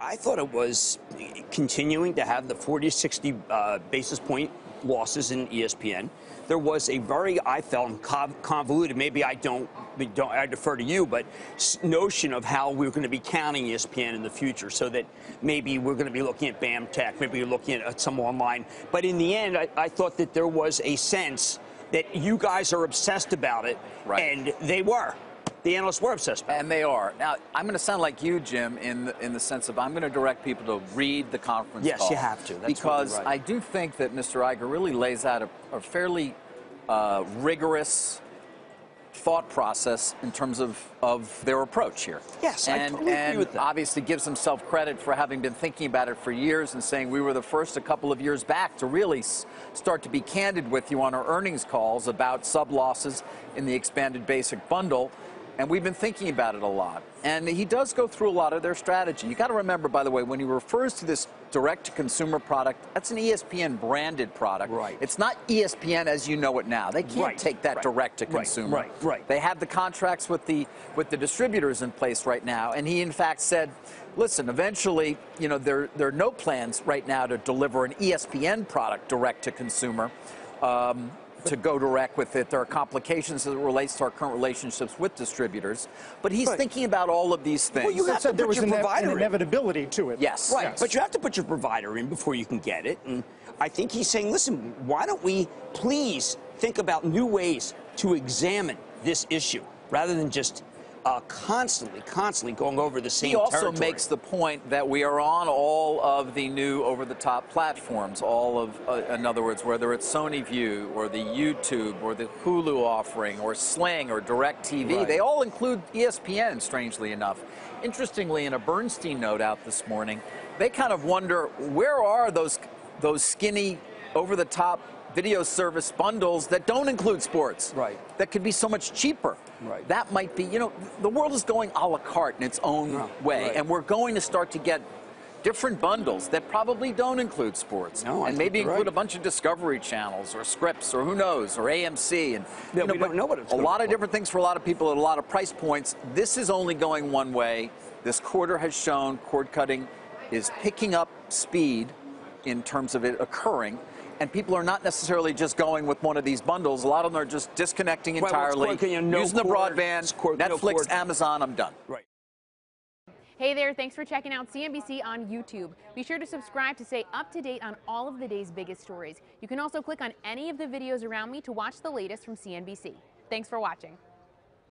I thought it was continuing to have the 40 to 60 basis point losses in ESPN. There was a very, I felt, convoluted, maybe I defer to you, but notion of how we're going to be counting ESPN in the future, so that maybe we're going to be looking at BAM Tech, maybe we're looking at some online. But in the end, I thought that there was a sense that you guys are obsessed about it, right. And they were. The analysts were obsessed about it. And they are. Now, I'm going to sound like you, Jim, in the sense of I'm going to direct people to read the conference call. Yes, you have to. That's because right. I do think that Mr. Iger really lays out a fairly rigorous thought process in terms of their approach here. Yes, I totally agree with that. Obviously gives himself credit for having been thinking about it for years and saying we were the first a couple of years back to really start to be candid with you on our earnings calls about sub-losses in the expanded basic bundle. And we've been thinking about it a lot. And he does go through a lot of their strategy. You got to remember, by the way, when he refers to this direct-to-consumer product, that's an ESPN-branded product. Right. It's not ESPN as you know it now. They can't take that direct-to-consumer. Right. They have the contracts with the distributors in place right now. And he, in fact, said, listen, eventually, you know, there are no plans right now to deliver an ESPN product direct-to-consumer. To go direct with it. There are complications as it relates to our current relationships with distributors. But he's thinking about all of these things. Well, you have to put your provider in. An inevitability to it. Yes. Right. Yes. But you have to put your provider in before you can get it. And I think he's saying, listen, why don't we please think about new ways to examine this issue rather than just constantly going over the same territory. He also makes the point that we are on all of the new over-the-top platforms, all of, in other words, whether it's Sony View or the YouTube or the Hulu offering or Sling or DirecTV, Right. they all include ESPN, strangely enough. Interestingly, in a Bernstein note out this morning, they kind of wonder, where are those skinny, over-the-top video service bundles that don't include sports, right, that could be so much cheaper. Right. That might be, you know, the world is going a la carte in its own way, right. and we're going to start to get different bundles that probably don't include sports, and maybe include a bunch of Discovery channels or Scripps or who knows, or AMC, and we don't know what it's a lot of different things for a lot of people at a lot of price points. This is only going one way. This quarter has shown cord cutting is picking up speed in terms of it occurring. And people are not necessarily just going with one of these bundles. A lot of them are just disconnecting entirely, using the broadband, Netflix, Amazon, I'm done. Right. Hey there, thanks for checking out CNBC on YouTube. Be sure to subscribe to stay up to date on all of the day's biggest stories. You can also click on any of the videos around me to watch the latest from CNBC. Thanks for watching.